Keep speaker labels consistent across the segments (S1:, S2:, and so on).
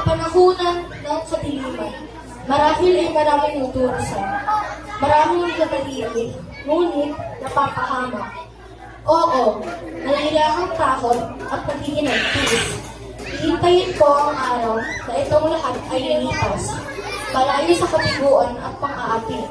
S1: kapanahunan ng kadiliman, marahil ay maraming nuturusan. Maraming natatili, ngunit napapahamak. Oo, nalilahang takot at pagiging nagtiis. Hihintayin ko ang araw na itong lahat ay lilipas, malayo sa kabiguan at pang-aapi.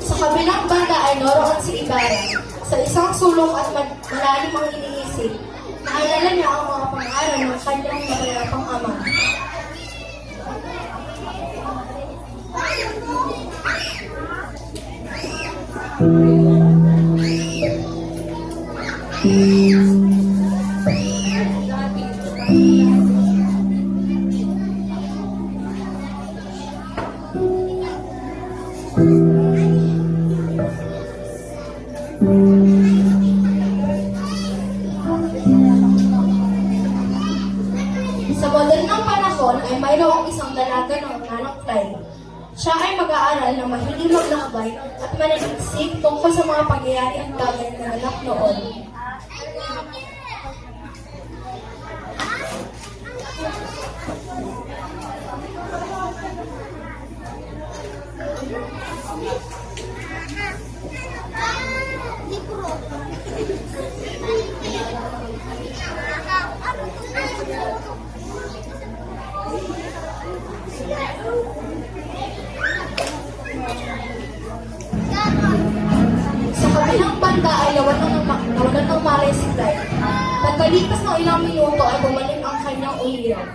S1: Sa kabilang banda ay noroon si Ibarra. Sa isang sulok at malalim ang iniisip, naalala niya ang mga pangalan ng kanyang mapayapang ama. Sa modernong panahon ay mayroong isang dalaga ng nanang Clyde. Siya ay mag-aaral na mahilig maglakbay at manaliksik tungkol sa mga pangyayari at bagay na anak noon. Sa kabilang banda ay nawalan ng malay si Clyde. Pagkalipas ng ilang minuto ay bumalik ang kanyang uliraw.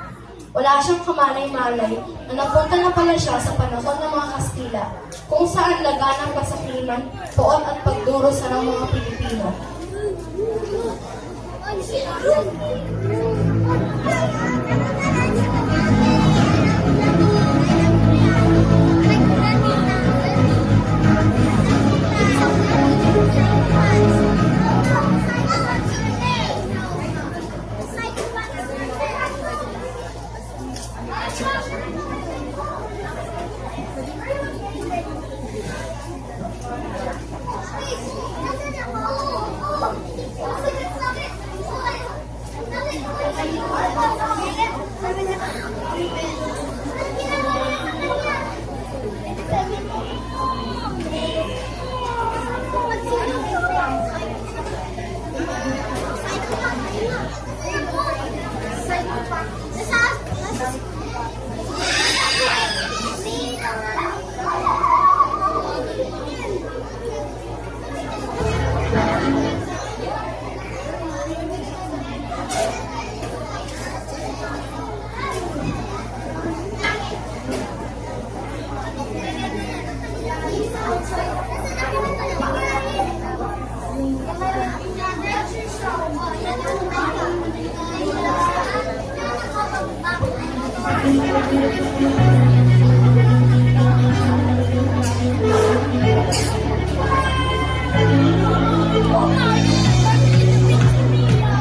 S1: Wala siyang kamalay-malay na napunta na pala siya sa panahon ng mga Kastila, kung saan laganang kasakiman, poot at pagdurusa ng mga Pilipino.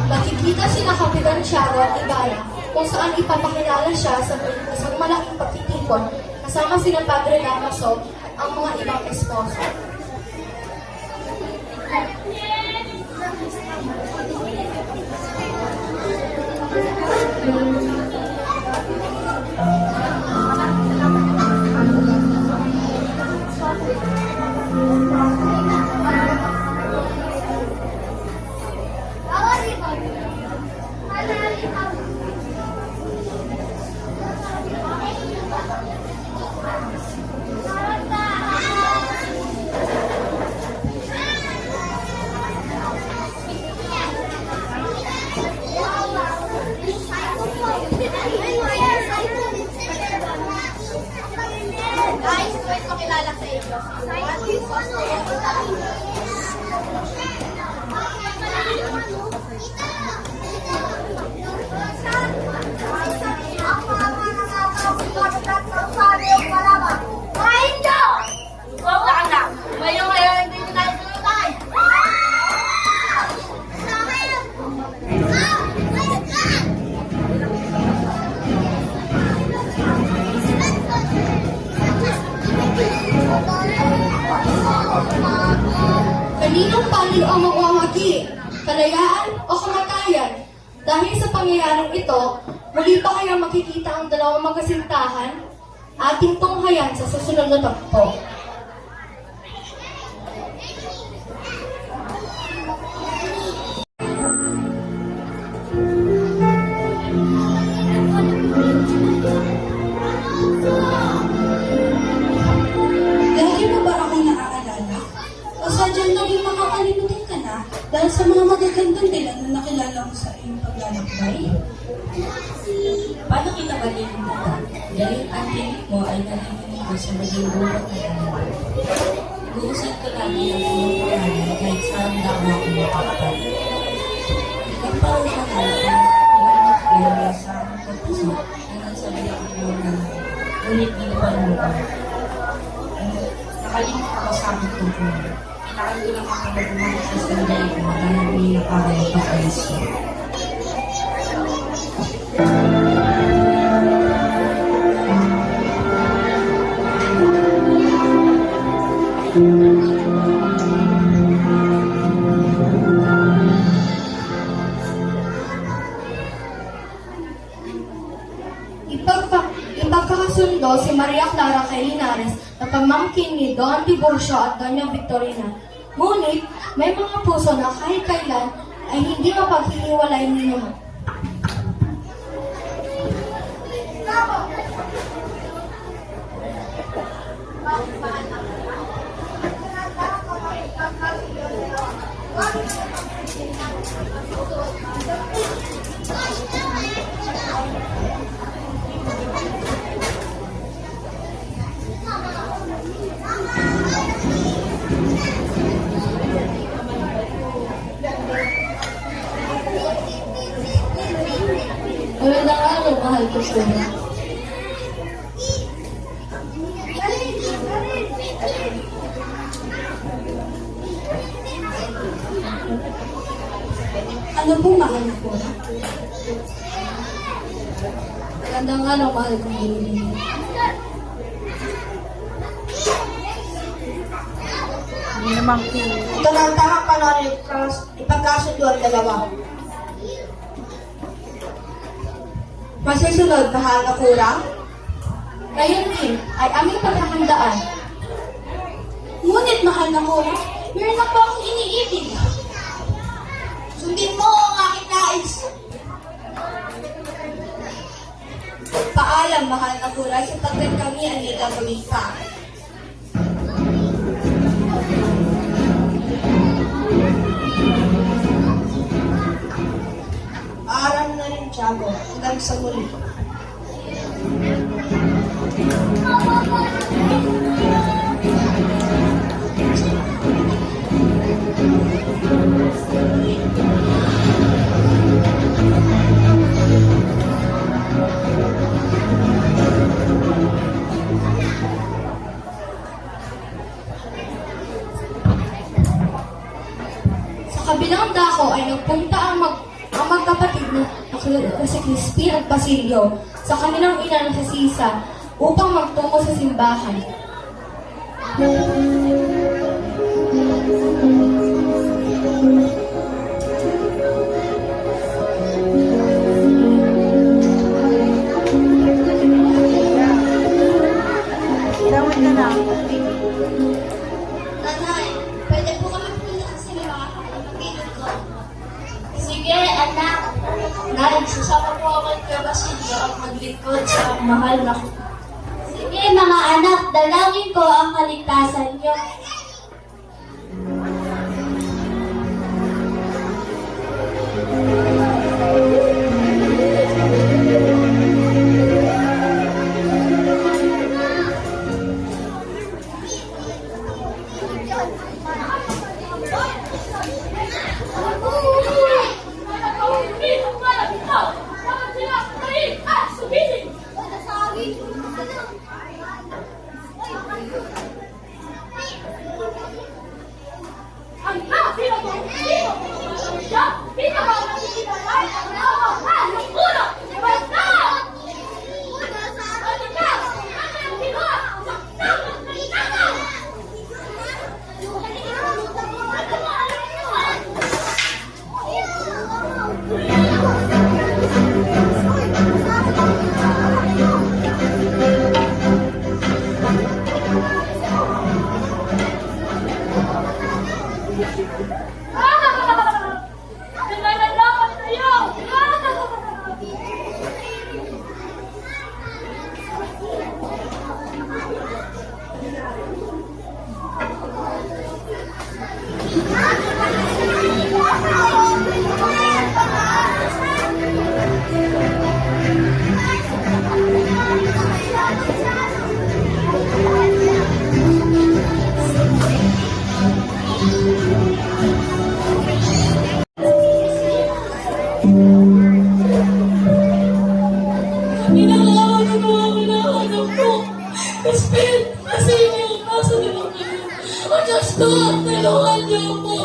S1: Nakikita sina Kapitan Tiago at Ibarra kung saan ipapakilala siya sa isang malaking pagtitipon kasama sina Padre Damaso at ang mga ibang esposo.
S2: Guys, may pakilala sa inyo. Kain nyo! Huwag na anak. Ngayon, hindi ko tayo tulutay.
S1: Kaninong panig ang mawawagi? Kalayaan o kamatayan? Dahil sa pangyayaring ito, muli pa kaya makikita ang dalawang magkasintahan? Ating tunghayan sa susunod na tagpo.
S3: Lagi mo ba ako naaalala? O sadyang naging makakalimutin ka na dahil sa mga magagandang dilan na nakilala mo sa iyong paglalakbay?
S4: Paano kita malilimutan? Dahil ang tinig mo ay narinig ko sa maging bulat na kanila. Inuusad ko lagi ang iyong pangalan kahit saan daw ako makakapal. Nagparusa ka ang pinag-kaya sa aking pagpuso na nagsabi ako na ngunit di pa naman. Nakalimut ako sa aking tungkol. Kailangan ko lang ako magmamahal sa sandali ko dahil hindi nakakaya pag-alis ko.
S1: Ipagkakasundo si Maria Clara kay Linares na pamangkin ni Don Tiburcio at Doña Victorina. Ngunit may mga puso na kahit kailan ay hindi mapaghihiwalay ninyo. Magandang araw, mahal ko sila.
S3: Ano po mahal ko?
S1: Magandang araw, mahal ko sila.
S2: Ito na ang tamang panahon ipagkasundo ang dalawa. Masusunod, mahal na kurang.
S1: Ngayon din ay aming paghahandaan.
S3: Ngunit mahal na ko, meron na po akong iniibig.
S2: Sundin mo ang aking nais. Paalam, mahal na kurang, sapagkat kami ang gagawin pa. Paalam na rin, Tiago. Hanggang sa muli.
S1: Sa kabilang dako ay nagpunta ang magkapatid na si Crispin at Basilio sa kanilang ina na si Sisa upang magtungo sa simbahan.
S2: Nanay, pwede po kami pumunta sa sinima kapatid ko.
S1: Sige, anak. Nay, sasama po ako kay Basilio at maglingkod sa mahal na.
S2: Sige mga anak, dalangin ko ang kaligtasan niyo. Tulungan niyo ako.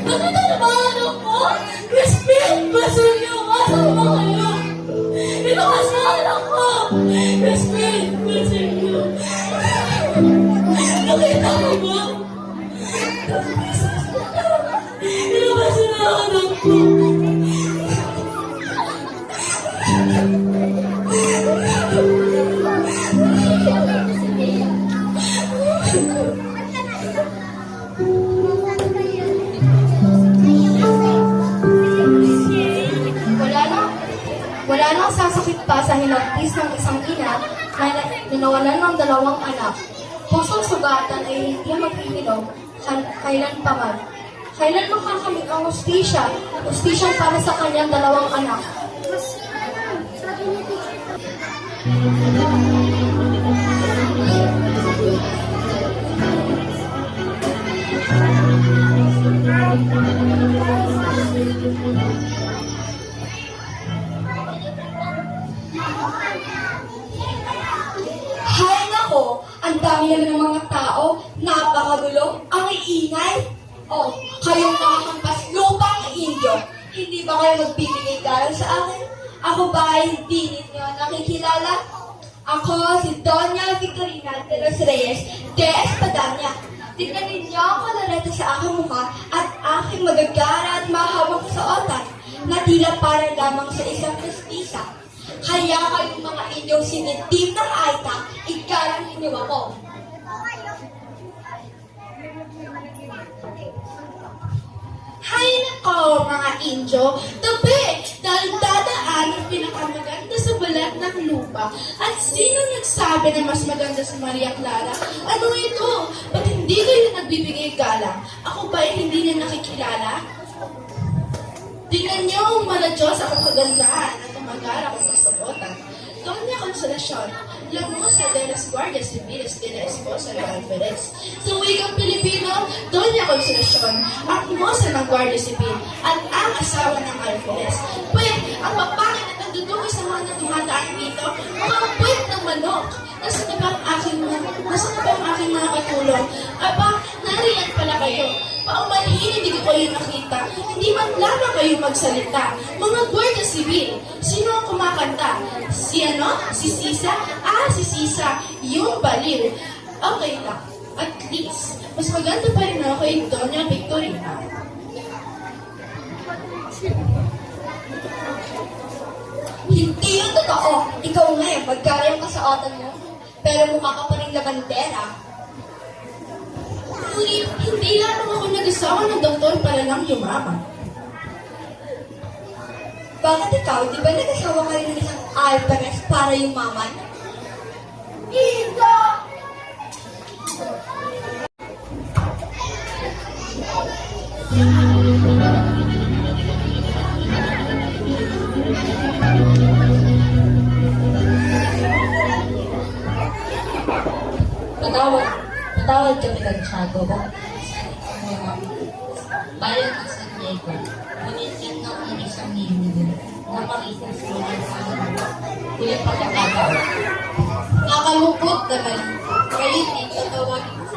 S2: Bakit ano ba anak ko? Crispin! Baso niyo! Asan ba kayo? Inukas na anak ko! Crispin! Baso niyo! Nakita mo ba? Inukas na anak ko!
S1: Wala nang sasakit pa sa hinagpis ng isang ina na nawalan ng dalawang anak. Pusong sugatan ay hindi maghihinog kailan pa man. Kailan makakamit ang hustisya para sa kanyang dalawang anak.
S3: Hay nako, ang dami naman ng mga tao, napakagulo, ang iingay. Oh, kayong mga hampas lupang Indio, hindi ba kayo magbibigay galang sa akin? Ako ba ay hindi ninyo nakikilala? Ako si Doña Victorina de los Reyes de Espadanya. Tignan ninyo ang koloreta sa aking mukha at aking magagara at mahabang suotan na tila para lamang sa isang mestiza. Kaya kayong mga inyong sinitim ng Aita, igalang ninyo ako. Hay nako mga Indio, tabi dahil dadaan ang pinakamaganda sa balat ng lupa. At sino nagsabi na mas maganda si Maria Clara? Ano ito? Ba't hindi kayo nagbibigay galang? Ako ba ay hindi niya nakikilala? Tingnan niyo ang Diyos ang kagandahan at umagara kong pasukotan. Doña Consolacion, Lamusa de las Guardias Civiles de la Esposa de Alferez. Sa wikang Pilipino, Doña Consolacion, ang mosa ng Guardia Civil at ang asawa ng Alferez. Pwede, ang papangit at nagdudugo sa mga natumataan dito, mga puwet ng manok. Nasaan na ba ang aking mga katulong? Aba, nariyan pala kayo. Paumanhin, hindi ko kayo nakita. Hindi man lamang kayo magsalita. Mga Guardia Civil, sino ang kumakanta? Si ano? Si Sisa? Si Sisa. Yung baliw. Okay lang. At least, mas maganda pa rin ako kay Doña Victorina. Hindi yung totoo. Ikaw nga eh, magkara yung kasuotan mo. Pero mukha ka pa rin labandera. Ngunit, hindi lamang ako nag-asawa ng doktor para lang yumaman. Bakit ikaw? Di ba nag-asawa ka rin ng isang Alvarez para yumaman? Hindi!
S4: Patawad kami ng Tiago ba? Bayan ng San Diego, bumitin na ang isang linggo na makita sila sa huling pagkakataon.
S3: Nakalungkot naman. Kalit dito tawagin ko.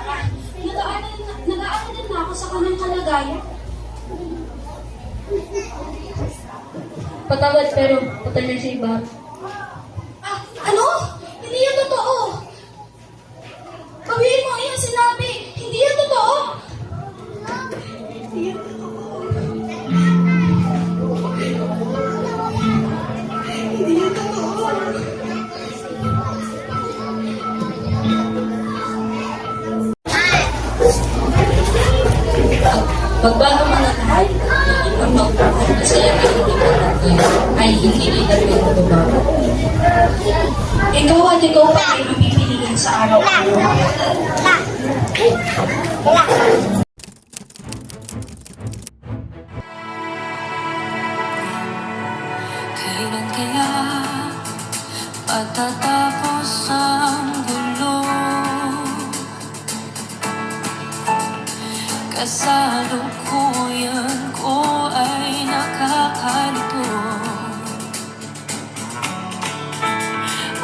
S2: ka. Nag-aaral din na ako sa kanyang kalagayan.
S1: Patawad pero patay na si Ibar.
S2: Ah, ano? Hindi yan totoo. Bawiin mo ang iyong sinabi. Hindi yan totoo. Hindi yan totoo. Hindi yan totoo.
S4: Magbago man ang lahat, ang magbuhay na sila ay hindi ka ay hindi rin na pinagbabago.
S2: Ikaw at ikaw pa ay mapipiliin sa araw-araw.
S5: Kailan kaya patatapos ang gulo? Kasalukuyan ko ay nakakalito.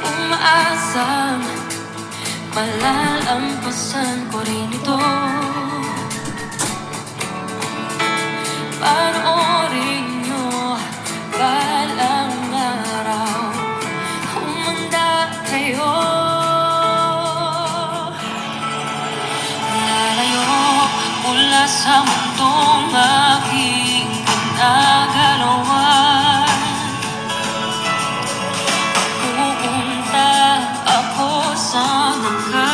S5: Umaasang malalampasan ko rin ito. Panoorin nyo balang araw, humanda kayo. Lalayo mula sa mundong aking ginagalawan. Pupunta ako sa mga